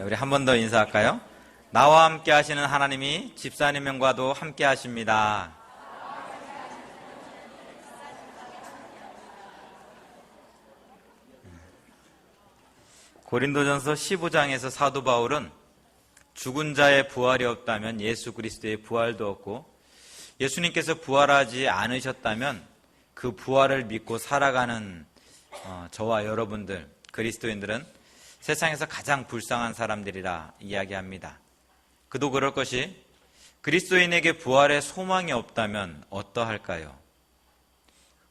우리 한 번 더 인사할까요? 나와 함께 하시는 하나님이 집사님과도 함께 하십니다. 고린도전서 15장에서 사도 바울은 죽은 자의 부활이 없다면 예수 그리스도의 부활도 없고, 예수님께서 부활하지 않으셨다면 그 부활을 믿고 살아가는 저와 여러분들, 그리스도인들은 세상에서 가장 불쌍한 사람들이라 이야기합니다. 그도 그럴 것이, 그리스도인에게 부활의 소망이 없다면 어떠할까요?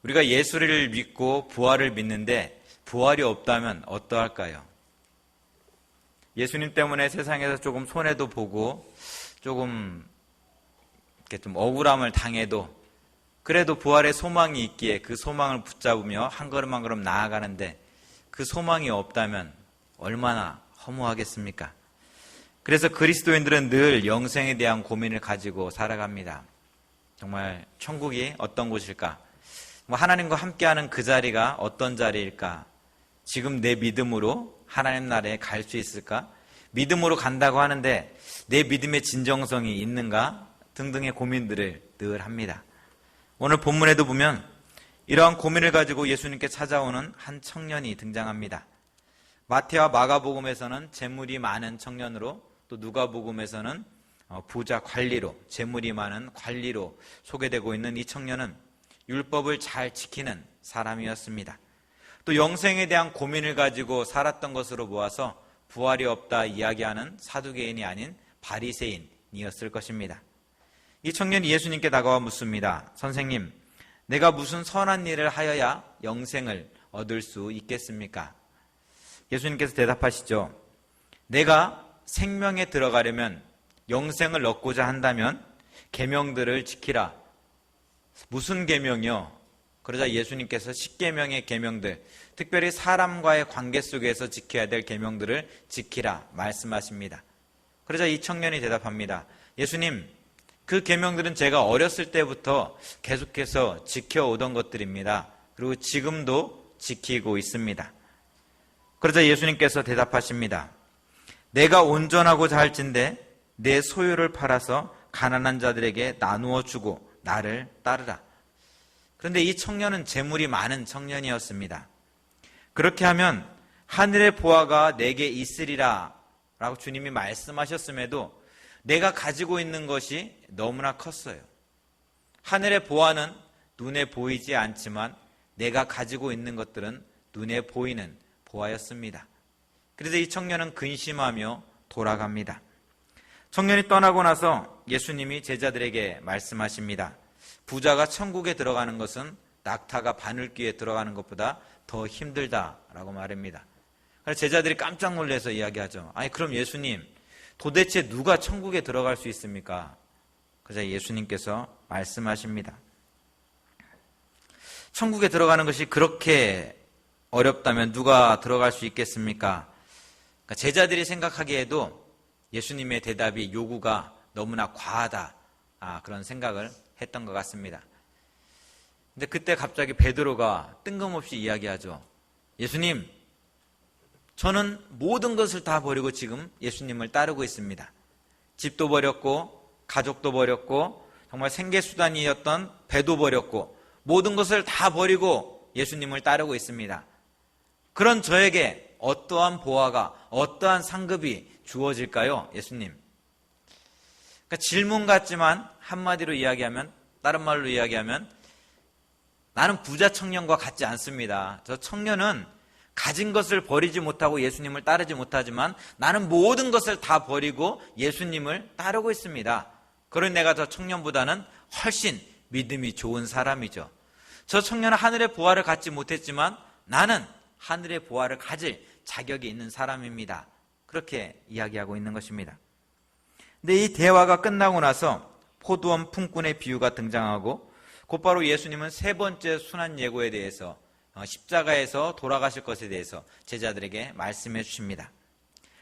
우리가 예수를 믿고 부활을 믿는데 부활이 없다면 어떠할까요? 예수님 때문에 세상에서 조금 손해도 보고 조금 이렇게 좀 억울함을 당해도 그래도 부활의 소망이 있기에 그 소망을 붙잡으며 한 걸음 한 걸음 나아가는데, 그 소망이 없다면 얼마나 허무하겠습니까? 그래서 그리스도인들은 늘 영생에 대한 고민을 가지고 살아갑니다. 정말 천국이 어떤 곳일까? 하나님과 함께하는 그 자리가 어떤 자리일까? 지금 내 믿음으로 하나님 나라에 갈 수 있을까? 믿음으로 간다고 하는데 내 믿음의 진정성이 있는가? 등등의 고민들을 늘 합니다. 오늘 본문에도 보면 이러한 고민을 가지고 예수님께 찾아오는 한 청년이 등장합니다. 마태와 마가복음에서는 재물이 많은 청년으로, 또 누가복음에서는 부자 관리로, 재물이 많은 관리로 소개되고 있는 이 청년은 율법을 잘 지키는 사람이었습니다. 또 영생에 대한 고민을 가지고 살았던 것으로 보아서 부활이 없다 이야기하는 사두개인이 아닌 바리새인이었을 것입니다. 이 청년이 예수님께 다가와 묻습니다. 선생님, 내가 무슨 선한 일을 하여야 영생을 얻을 수 있겠습니까? 예수님께서 대답하시죠. 내가 생명에 들어가려면, 영생을 얻고자 한다면 계명들을 지키라. 무슨 계명이요? 그러자 예수님께서 10계명의 계명들, 특별히 사람과의 관계 속에서 지켜야 될 계명들을 지키라 말씀하십니다. 그러자 이 청년이 대답합니다. 예수님, 그 계명들은 제가 어렸을 때부터 계속해서 지켜오던 것들입니다. 그리고 지금도 지키고 있습니다. 그러자 예수님께서 대답하십니다. 내가 온전하고자 할진대 내 소유를 팔아서 가난한 자들에게 나누어 주고 나를 따르라. 그런데 이 청년은 재물이 많은 청년이었습니다. 그렇게 하면 하늘의 보화가 내게 있으리라 라고 주님이 말씀하셨음에도 내가 가지고 있는 것이 너무나 컸어요. 하늘의 보화는 눈에 보이지 않지만 내가 가지고 있는 것들은 눈에 보이는 보화였습니다. 그래서 이 청년은 근심하며 돌아갑니다. 청년이 떠나고 나서 예수님이 제자들에게 말씀하십니다. 부자가 천국에 들어가는 것은 낙타가 바늘귀에 들어가는 것보다 더 힘들다라고 말합니다. 그래서 제자들이 깜짝 놀라서 이야기하죠. 아니 그럼 예수님, 도대체 누가 천국에 들어갈 수 있습니까? 그래서 예수님께서 말씀하십니다. 천국에 들어가는 것이 그렇게 어렵다면 누가 들어갈 수 있겠습니까? 그러니까 제자들이 생각하기에도 예수님의 대답이, 요구가 너무나 과하다, 그런 생각을 했던 것 같습니다. 근데 그때 갑자기 베드로가 뜬금없이 이야기하죠. 예수님, 저는 모든 것을 다 버리고 지금 예수님을 따르고 있습니다. 집도 버렸고 가족도 버렸고 정말 생계수단이었던 배도 버렸고 모든 것을 다 버리고 예수님을 따르고 있습니다. 그런 저에게 어떠한 보화가, 어떠한 상급이 주어질까요? 예수님. 그러니까 질문 같지만 한마디로 이야기하면, 다른 말로 이야기하면 나는 부자 청년과 같지 않습니다. 저 청년은 가진 것을 버리지 못하고 예수님을 따르지 못하지만 나는 모든 것을 다 버리고 예수님을 따르고 있습니다. 그런 내가 저 청년보다는 훨씬 믿음이 좋은 사람이죠. 저 청년은 하늘의 보화를 갖지 못했지만 나는 하늘의 보화를 가질 자격이 있는 사람입니다. 그렇게 이야기하고 있는 것입니다. 근데 이 대화가 끝나고 나서 포도원 품꾼의 비유가 등장하고 곧바로 예수님은 세 번째 순환 예고에 대해서, 십자가에서 돌아가실 것에 대해서 제자들에게 말씀해 주십니다.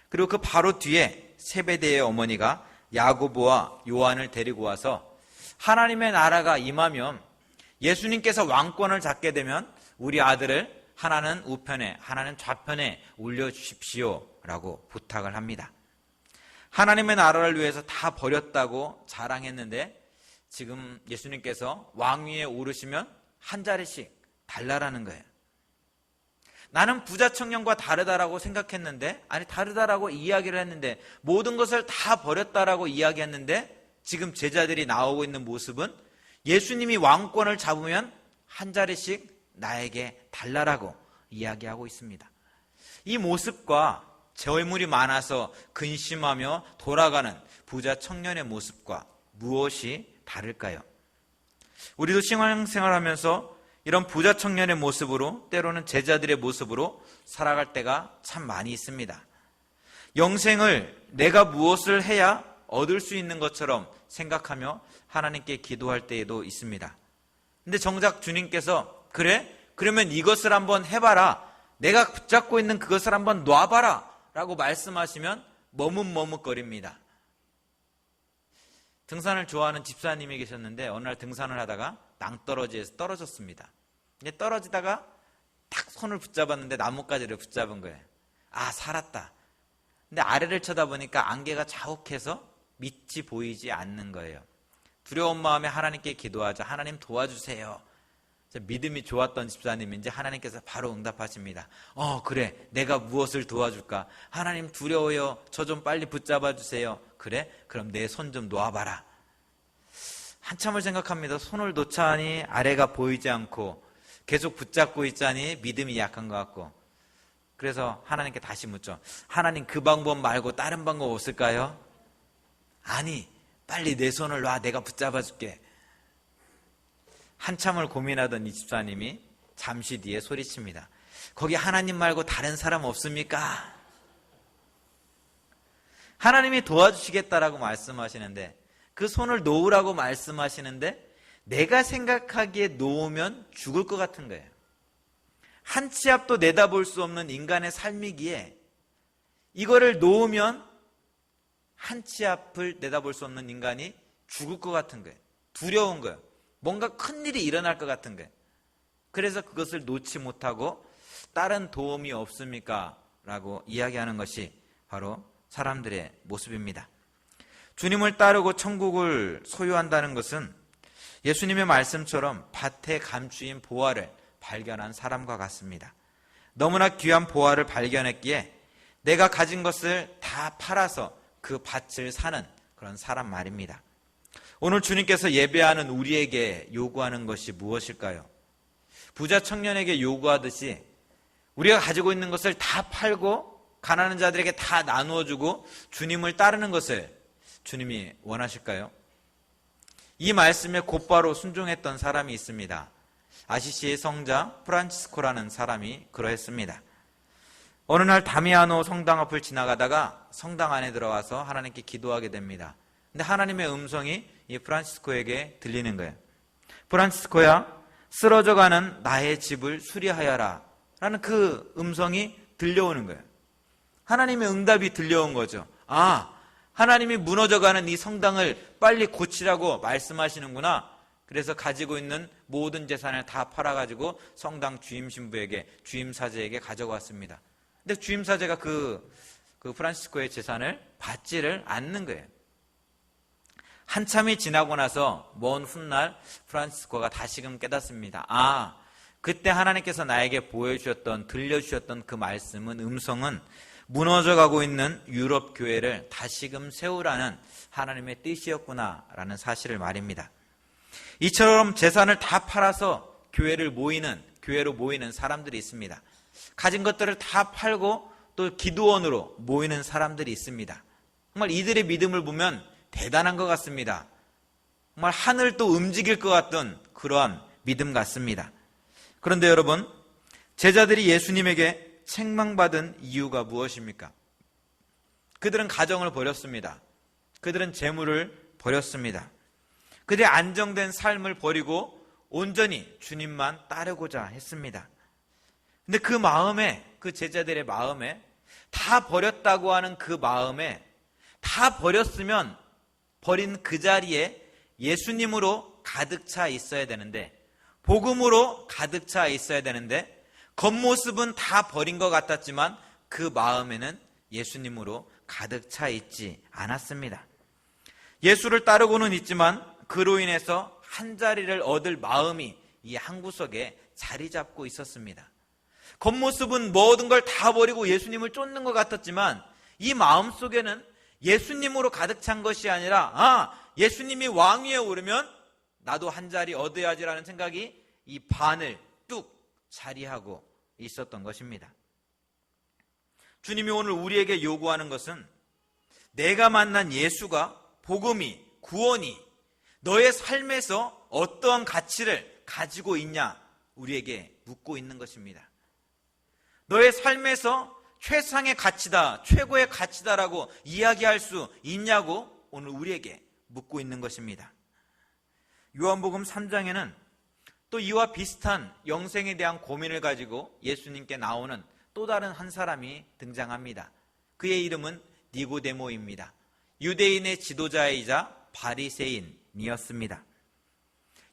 그리고 그 바로 뒤에 세베대의 어머니가 야고보와 요한을 데리고 와서 하나님의 나라가 임하면, 예수님께서 왕권을 잡게 되면 우리 아들을 하나는 우편에, 하나는 좌편에 올려주십시오 라고 부탁을 합니다. 하나님의 나라를 위해서 다 버렸다고 자랑했는데 지금 예수님께서 왕위에 오르시면 한 자리씩 달라라는 거예요. 나는 부자 청년과 다르다라고 생각했는데, 아니 다르다라고 이야기를 했는데, 모든 것을 다 버렸다라고 이야기했는데 지금 제자들이 나오고 있는 모습은 예수님이 왕권을 잡으면 한 자리씩 나에게 달라라고 이야기하고 있습니다. 이 모습과 재물이 많아서 근심하며 돌아가는 부자 청년의 모습과 무엇이 다를까요? 우리도 신앙생활하면서 이런 부자 청년의 모습으로, 때로는 제자들의 모습으로 살아갈 때가 참 많이 있습니다. 영생을 내가 무엇을 해야 얻을 수 있는 것처럼 생각하며 하나님께 기도할 때에도 있습니다. 근데 정작 주님께서 그래? 그러면 이것을 한번 해봐라. 내가 붙잡고 있는 그것을 한번 놔봐라 라고 말씀하시면 머뭇머뭇거립니다. 등산을 좋아하는 집사님이 계셨는데 어느 날 등산을 하다가 낭떠러지에서 떨어졌습니다. 떨어지다가 탁 손을 붙잡았는데 나뭇가지를 붙잡은 거예요. 아, 살았다. 근데 아래를 쳐다보니까 안개가 자욱해서 밑이 보이지 않는 거예요. 두려운 마음에 하나님께 기도하자. 하나님 도와주세요. 믿음이 좋았던 집사님인지 하나님께서 바로 응답하십니다. 그래, 내가 무엇을 도와줄까? 하나님 두려워요. 저 좀 빨리 붙잡아 주세요. 그래? 그럼 내 손 좀 놓아봐라. 한참을 생각합니다. 손을 놓자니 아래가 보이지 않고 계속 붙잡고 있자니 믿음이 약한 것 같고, 그래서 하나님께 다시 묻죠. 하나님, 그 방법 말고 다른 방법 없을까요? 아니, 빨리 내 손을 놔. 내가 붙잡아 줄게. 한참을 고민하던 이 집사님이 잠시 뒤에 소리칩니다. 거기 하나님 말고 다른 사람 없습니까? 하나님이 도와주시겠다라고 말씀하시는데, 그 손을 놓으라고 말씀하시는데 내가 생각하기에 놓으면 죽을 것 같은 거예요. 한 치 앞도 내다볼 수 없는 인간의 삶이기에 이거를 놓으면 한 치 앞을 내다볼 수 없는 인간이 죽을 것 같은 거예요. 두려운 거예요. 뭔가 큰일이 일어날 것 같은 거예요. 그래서 그것을 놓지 못하고 다른 도움이 없습니까? 라고 이야기하는 것이 바로 사람들의 모습입니다. 주님을 따르고 천국을 소유한다는 것은 예수님의 말씀처럼 밭에 감추인 보화를 발견한 사람과 같습니다. 너무나 귀한 보화를 발견했기에 내가 가진 것을 다 팔아서 그 밭을 사는 그런 사람 말입니다. 오늘 주님께서 예배하는 우리에게 요구하는 것이 무엇일까요? 부자 청년에게 요구하듯이 우리가 가지고 있는 것을 다 팔고 가난한 자들에게 다 나누어 주고 주님을 따르는 것을 주님이 원하실까요? 이 말씀에 곧바로 순종했던 사람이 있습니다. 아시시의 성자 프란치스코라는 사람이 그러했습니다. 어느 날 다미아노 성당 앞을 지나가다가 성당 안에 들어와서 하나님께 기도하게 됩니다. 근데 하나님의 음성이 이 프란치스코에게 들리는 거예요. 프란치스코야, 쓰러져가는 나의 집을 수리하여라 라는 그 음성이 들려오는 거예요. 하나님의 응답이 들려온 거죠. 아, 하나님이 무너져가는 이 성당을 빨리 고치라고 말씀하시는구나. 그래서 가지고 있는 모든 재산을 다 팔아가지고 성당 주임 신부에게, 주임 사제에게 가져갔습니다. 근데 주임 사제가 그 프란치스코의 재산을 받지를 않는 거예요. 한참이 지나고 나서 먼 훗날 프란치스코가 다시금 깨닫습니다. 아, 그때 하나님께서 나에게 보여주셨던, 들려주셨던 그 말씀은, 음성은 무너져가고 있는 유럽 교회를 다시금 세우라는 하나님의 뜻이었구나라는 사실을 말입니다. 이처럼 재산을 다 팔아서 교회로 모이는 사람들이 있습니다. 가진 것들을 다 팔고 또 기도원으로 모이는 사람들이 있습니다. 정말 이들의 믿음을 보면 대단한 것 같습니다. 정말 하늘도 움직일 것 같던 그러한 믿음 같습니다. 그런데 여러분, 제자들이 예수님에게 책망받은 이유가 무엇입니까? 그들은 가정을 버렸습니다. 그들은 재물을 버렸습니다. 그들의 안정된 삶을 버리고 온전히 주님만 따르고자 했습니다. 근데 그 마음에, 그 제자들의 마음에, 다 버렸다고 하는 그 마음에, 다 버렸으면 버린 그 자리에 예수님으로 가득 차 있어야 되는데, 복음으로 가득 차 있어야 되는데, 겉모습은 다 버린 것 같았지만 그 마음에는 예수님으로 가득 차 있지 않았습니다. 예수를 따르고는 있지만 그로 인해서 한 자리를 얻을 마음이 이 한 구석에 자리 잡고 있었습니다. 겉모습은 모든 걸 다 버리고 예수님을 쫓는 것 같았지만 이 마음 속에는 예수님으로 가득 찬 것이 아니라 예수님이 왕 위에 오르면 나도 한 자리 얻어야지라는 생각이 이 반을 뚝 자리하고 있었던 것입니다. 주님이 오늘 우리에게 요구하는 것은 내가 만난 예수가, 복음이, 구원이 너의 삶에서 어떠한 가치를 가지고 있냐 우리에게 묻고 있는 것입니다. 너의 삶에서 최상의 가치다, 최고의 가치다라고 이야기할 수 있냐고 오늘 우리에게 묻고 있는 것입니다. 요한복음 3장에는 또 이와 비슷한 영생에 대한 고민을 가지고 예수님께 나오는 또 다른 한 사람이 등장합니다. 그의 이름은 니고데모입니다. 유대인의 지도자이자 바리새인이었습니다.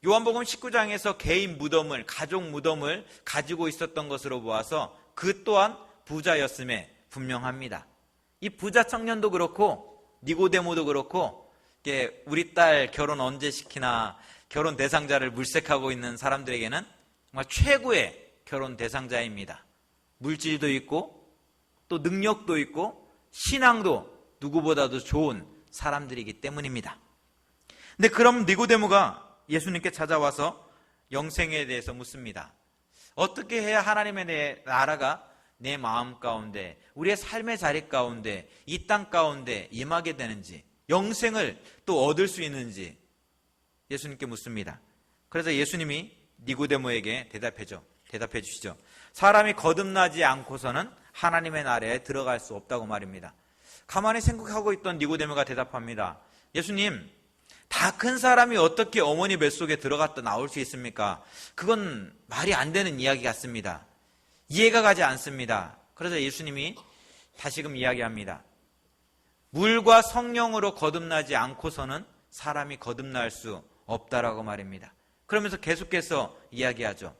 요한복음 19장에서 개인 무덤을, 가족 무덤을 가지고 있었던 것으로 보아서 그 또한 부자였음에 분명합니다. 이 부자 청년도 그렇고 니고데모도 그렇고 우리 딸 결혼 언제 시키나 결혼 대상자를 물색하고 있는 사람들에게는 정말 최고의 결혼 대상자입니다. 물질도 있고 또 능력도 있고 신앙도 누구보다도 좋은 사람들이기 때문입니다. 근데 그럼 니고데모가 예수님께 찾아와서 영생에 대해서 묻습니다. 어떻게 해야 하나님의 나라가 내 마음 가운데, 우리의 삶의 자리 가운데, 이 땅 가운데 임하게 되는지, 영생을 또 얻을 수 있는지 예수님께 묻습니다. 그래서 예수님이 니고데모에게 대답해 주시죠. 사람이 거듭나지 않고서는 하나님의 나라에 들어갈 수 없다고 말입니다. 가만히 생각하고 있던 니고데모가 대답합니다. 예수님, 다 큰 사람이 어떻게 어머니 뱃속에 들어갔다 나올 수 있습니까? 그건 말이 안 되는 이야기 같습니다. 이해가 가지 않습니다. 그래서 예수님이 다시금 이야기합니다. 물과 성령으로 거듭나지 않고서는 사람이 거듭날 수 없다라고 말입니다. 그러면서 계속해서 이야기하죠.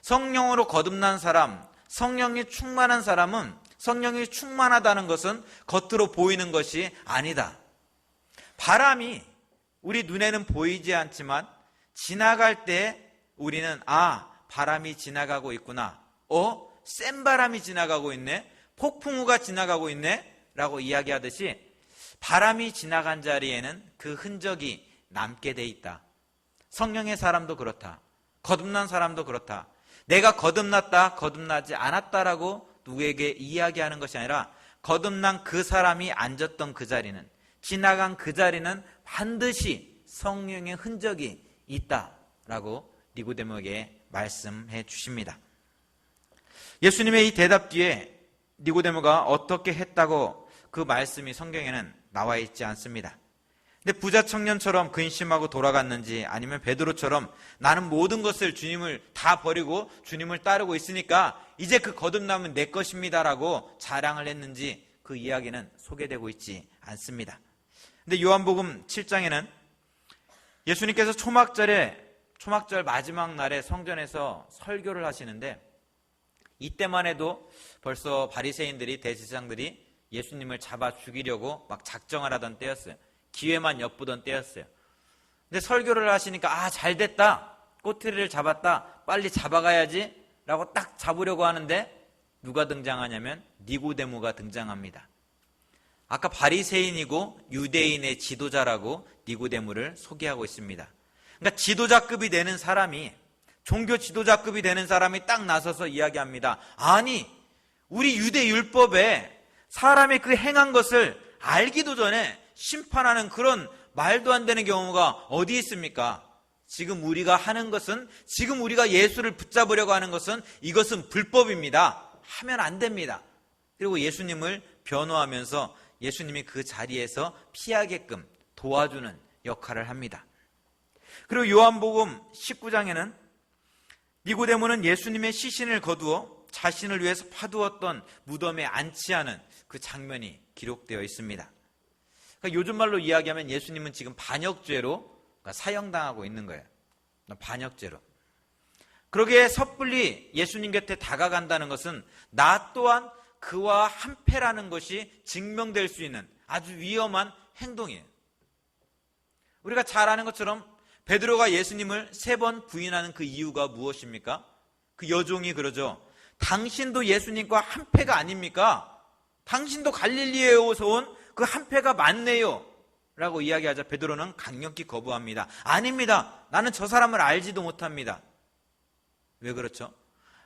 성령으로 거듭난 사람, 성령이 충만한 사람은 성령이 충만하다는 것은 겉으로 보이는 것이 아니다. 바람이 우리 눈에는 보이지 않지만 지나갈 때 우리는 바람이 지나가고 있구나. 센 바람이 지나가고 있네. 폭풍우가 지나가고 있네. 라고 이야기하듯이 바람이 지나간 자리에는 그 흔적이 남게 돼 있다. 성령의 사람도 그렇다. 거듭난 사람도 그렇다. 내가 거듭났다, 거듭나지 않았다라고 누구에게 이야기하는 것이 아니라 거듭난 그 사람이 앉았던 그 자리는, 지나간 그 자리는 반드시 성령의 흔적이 있다라고 니고데모에게 말씀해 주십니다. 예수님의 이 대답 뒤에 니고데모가 어떻게 했다고 그 말씀이 성경에는 나와 있지 않습니다. 근데 부자 청년처럼 근심하고 돌아갔는지 아니면 베드로처럼 나는 모든 것을 주님을 다 버리고 주님을 따르고 있으니까 이제 그 거듭남은 내 것입니다라고 자랑을 했는지 그 이야기는 소개되고 있지 않습니다. 근데 요한복음 7장에는 예수님께서 초막절 마지막 날에 성전에서 설교를 하시는데 이때만 해도 벌써 바리새인들이, 대제사장들이 예수님을 잡아 죽이려고 막 작정을 하던 때였어요. 기회만 엿보던 때였어요. 근데 설교를 하시니까 잘 됐다. 꼬투리를 잡았다. 빨리 잡아가야지 라고 딱 잡으려고 하는데 누가 등장하냐면 니고데모가 등장합니다. 아까 바리새인이고 유대인의 지도자라고 니고데모를 소개하고 있습니다. 그러니까 지도자급이 되는 사람이, 종교 지도자급이 되는 사람이 딱 나서서 이야기합니다. 아니, 우리 유대 율법에 사람이 그 행한 것을 알기도 전에 심판하는 그런 말도 안 되는 경우가 어디 있습니까? 지금 우리가 하는 것은, 지금 우리가 예수를 붙잡으려고 하는 것은 이것은 불법입니다. 하면 안 됩니다. 그리고 예수님을 변호하면서 예수님이 그 자리에서 피하게끔 도와주는 역할을 합니다. 그리고 요한복음 19장에는 니고데모는 예수님의 시신을 거두어 자신을 위해서 파두었던 무덤에 안치하는 그 장면이 기록되어 있습니다. 그러니까 요즘 말로 이야기하면 예수님은 지금 반역죄로 사형당하고 있는 거예요. 반역죄로. 그러기에 섣불리 예수님 곁에 다가간다는 것은 나 또한 그와 한패라는 것이 증명될 수 있는 아주 위험한 행동이에요. 우리가 잘 아는 것처럼 베드로가 예수님을 3번 부인하는 그 이유가 무엇입니까? 그 여종이 그러죠. 당신도 예수님과 한패가 아닙니까? 당신도 갈릴리에서 온 그 한패가 맞네요 라고 이야기하자 베드로는 강력히 거부합니다. 아닙니다. 나는 저 사람을 알지도 못합니다. 왜 그렇죠?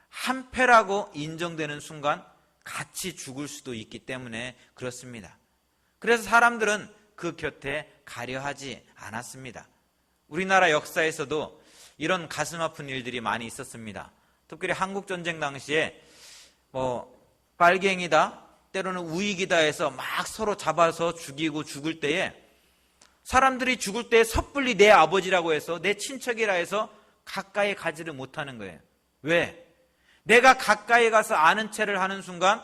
한패라고 인정되는 순간 같이 죽을 수도 있기 때문에 그렇습니다. 그래서 사람들은 그 곁에 가려 하지 않았습니다. 우리나라 역사에서도 이런 가슴 아픈 일들이 많이 있었습니다. 특별히 한국전쟁 당시에 빨갱이다, 때로는 우익이다 해서 막 서로 잡아서 죽이고 죽을 때에 사람들이 죽을 때 섣불리 내 아버지라고 해서 내 친척이라 해서 가까이 가지를 못하는 거예요. 왜? 내가 가까이 가서 아는 체를 하는 순간,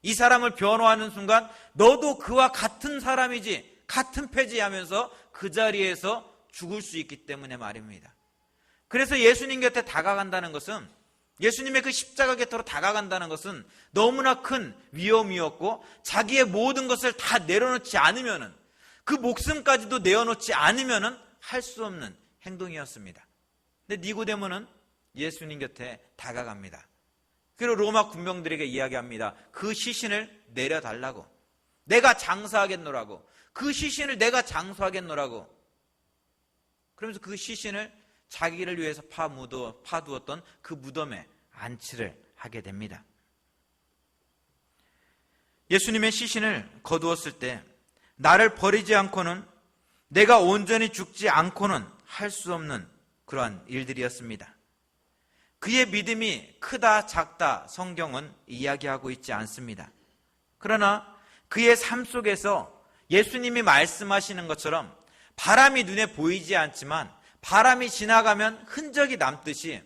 이 사람을 변호하는 순간 너도 그와 같은 사람이지, 같은 패지 하면서 그 자리에서 죽을 수 있기 때문에 말입니다. 그래서 예수님 곁에 다가간다는 것은, 예수님의 그 십자가 곁으로 다가간다는 것은 너무나 큰 위험이었고, 자기의 모든 것을 다 내려놓지 않으면은, 그 목숨까지도 내어놓지 않으면은 할 수 없는 행동이었습니다. 근데 니고데모는 예수님 곁에 다가갑니다. 그리고 로마 군병들에게 이야기합니다. 그 시신을 내려달라고. 내가 장사하겠노라고. 그 시신을 내가 장수하겠노라고. 그러면서 그 시신을 자기를 위해서 파두었던 그 무덤에 안치를 하게 됩니다. 예수님의 시신을 거두었을 때 나를 버리지 않고는, 내가 온전히 죽지 않고는 할 수 없는 그러한 일들이었습니다. 그의 믿음이 크다 작다 성경은 이야기하고 있지 않습니다. 그러나 그의 삶 속에서 예수님이 말씀하시는 것처럼 바람이 눈에 보이지 않지만 바람이 지나가면 흔적이 남듯이,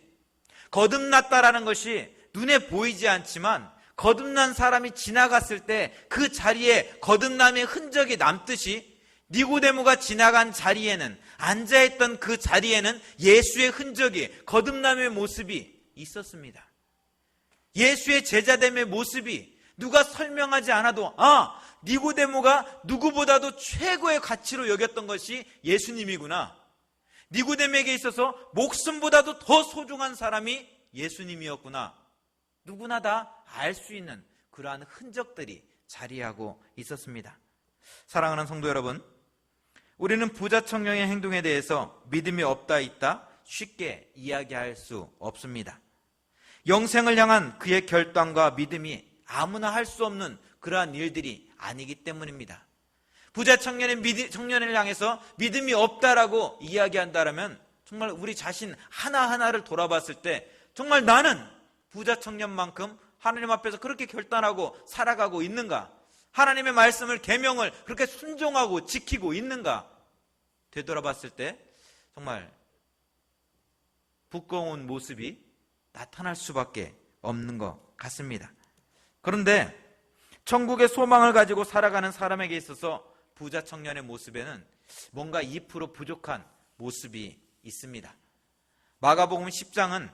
거듭났다라는 것이 눈에 보이지 않지만 거듭난 사람이 지나갔을 때 그 자리에 거듭남의 흔적이 남듯이, 니고데모가 지나간 자리에는, 앉아있던 그 자리에는 예수의 흔적이, 거듭남의 모습이 있었습니다. 예수의 제자됨의 모습이 누가 설명하지 않아도, 니고데모가 누구보다도 최고의 가치로 여겼던 것이 예수님이구나. 니고데모에게 있어서 목숨보다도 더 소중한 사람이 예수님이었구나. 누구나 다 알 수 있는 그러한 흔적들이 자리하고 있었습니다. 사랑하는 성도 여러분, 우리는 부자 청년의 행동에 대해서 믿음이 없다 있다 쉽게 이야기할 수 없습니다. 영생을 향한 그의 결단과 믿음이 아무나 할 수 없는 그러한 일들이 아니기 때문입니다. 부자 청년을 향해서 믿음이 없다라고 이야기한다면 정말 우리 자신 하나하나를 돌아봤을 때, 정말 나는 부자 청년만큼 하나님 앞에서 그렇게 결단하고 살아가고 있는가? 하나님의 말씀을, 계명을 그렇게 순종하고 지키고 있는가? 되돌아봤을 때 정말 부끄러운 모습이 나타날 수밖에 없는 것 같습니다. 그런데 천국의 소망을 가지고 살아가는 사람에게 있어서 부자 청년의 모습에는 뭔가 2% 부족한 모습이 있습니다. 마가복음 10장은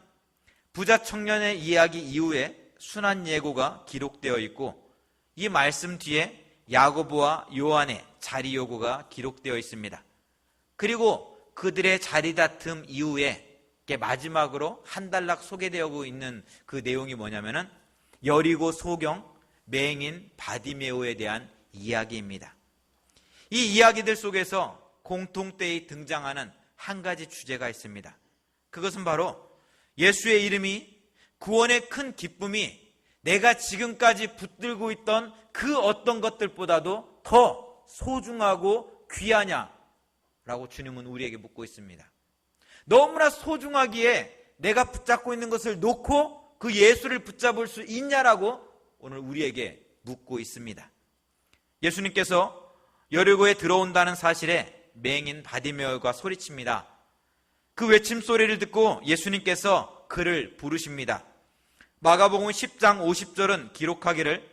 부자 청년의 이야기 이후에 순환 예고가 기록되어 있고, 이 말씀 뒤에 야고보와 요한의 자리 요구가 기록되어 있습니다. 그리고 그들의 자리 다툼 이후에 마지막으로 한 단락 소개되고 있는 그 내용이 뭐냐면은 여리고 소경 맹인 바디메오에 대한 이야기입니다. 이 이야기들 속에서 공통되이 등장하는 한 가지 주제가 있습니다. 그것은 바로 예수의 이름이, 구원의 큰 기쁨이 내가 지금까지 붙들고 있던 그 어떤 것들보다도 더 소중하고 귀하냐라고 주님은 우리에게 묻고 있습니다. 너무나 소중하기에 내가 붙잡고 있는 것을 놓고 그 예수를 붙잡을 수 있냐라고 오늘 우리에게 묻고 있습니다. 예수님께서 여리고에 들어온다는 사실에 맹인 바디메오가 소리칩니다. 그 외침 소리를 듣고 예수님께서 그를 부르십니다. 마가복음 10장 50절은 기록하기를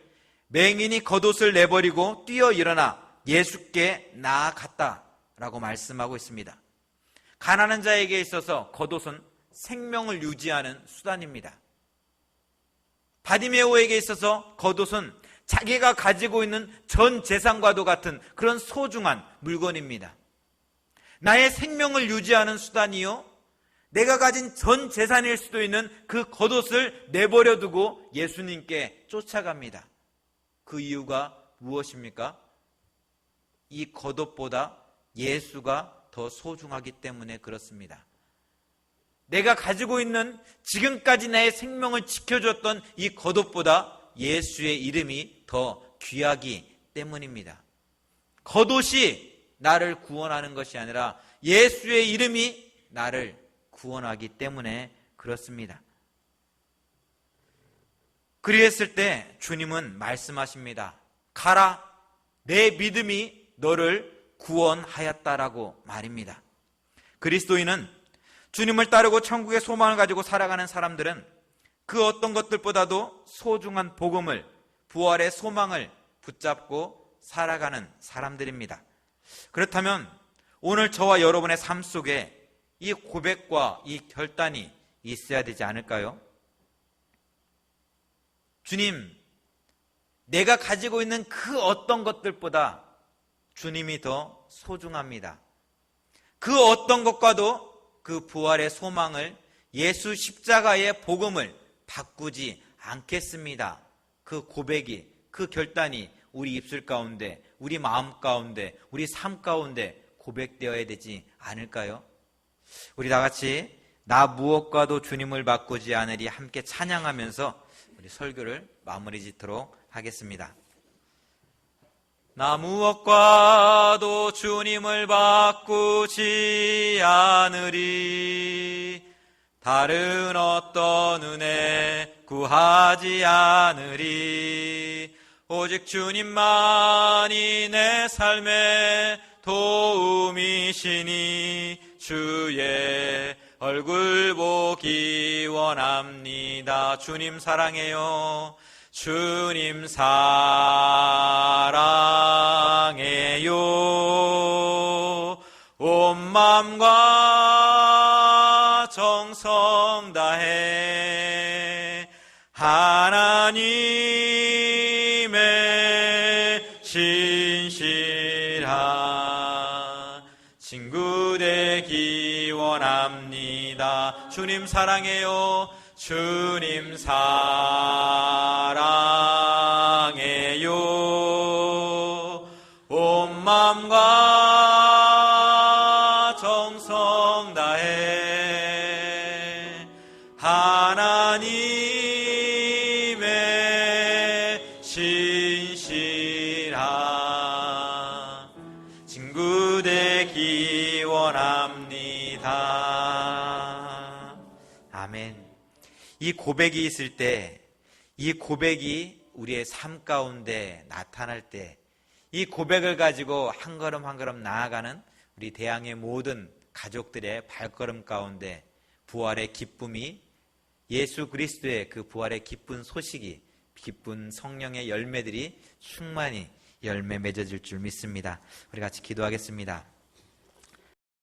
맹인이 겉옷을 내버리고 뛰어 일어나 예수께 나아갔다 라고 말씀하고 있습니다. 가난한 자에게 있어서 겉옷은 생명을 유지하는 수단입니다. 바디메오에게 있어서 겉옷은 자기가 가지고 있는 전 재산과도 같은 그런 소중한 물건입니다. 나의 생명을 유지하는 수단이요, 내가 가진 전 재산일 수도 있는 그 겉옷을 내버려 두고 예수님께 쫓아갑니다. 그 이유가 무엇입니까? 이 겉옷보다 예수가 더 소중하기 때문에 그렇습니다. 내가 가지고 있는 지금까지 나의 생명을 지켜줬던 이 겉옷보다 예수의 이름이 더 귀하기 때문입니다. 겉옷이 나를 구원하는 것이 아니라 예수의 이름이 나를 구원하기 때문에 그렇습니다. 그리했을 때 주님은 말씀하십니다. 가라, 내 믿음이 너를 구원하였다라고 말입니다. 그리스도인은 주님을 따르고 천국의 소망을 가지고 살아가는 사람들은 그 어떤 것들보다도 소중한 복음을, 부활의 소망을 붙잡고 살아가는 사람들입니다. 그렇다면 오늘 저와 여러분의 삶 속에 이 고백과 이 결단이 있어야 되지 않을까요? 주님, 내가 가지고 있는 그 어떤 것들보다 주님이 더 소중합니다. 그 어떤 것과도 그 부활의 소망을, 예수 십자가의 복음을 바꾸지 않겠습니다. 그 고백이, 그 결단이 우리 입술 가운데, 우리 마음 가운데, 우리 삶 가운데 고백되어야 되지 않을까요? 우리 다 같이 나 무엇과도 주님을 바꾸지 않으리 함께 찬양하면서 우리 설교를 마무리 짓도록 하겠습니다. 나 무엇과도 주님을 바꾸지 않으리, 다른 어떤 은혜 구하지 않으리, 오직 주님만이 내 삶의 도움이시니 주의 얼굴 보기 원합니다. 주님 사랑해요. 주님 사랑해요. 온 마음과 정성 다해 하나님의 신실한 친구 되기 원합니다. 주님 사랑해요. 주님 사랑해요. 온 마음과 정성 다해 하나님의 신실한 친구 되기 원합니다. 아멘. 이 고백이 있을 때, 이 고백이 우리의 삶 가운데 나타날 때, 이 고백을 가지고 한 걸음 한 걸음 나아가는 우리 대항의 모든 가족들의 발걸음 가운데 부활의 기쁨이, 예수 그리스도의 그 부활의 기쁜 소식이, 기쁜 성령의 열매들이 충만히 열매 맺어질 줄 믿습니다. 우리 같이 기도하겠습니다.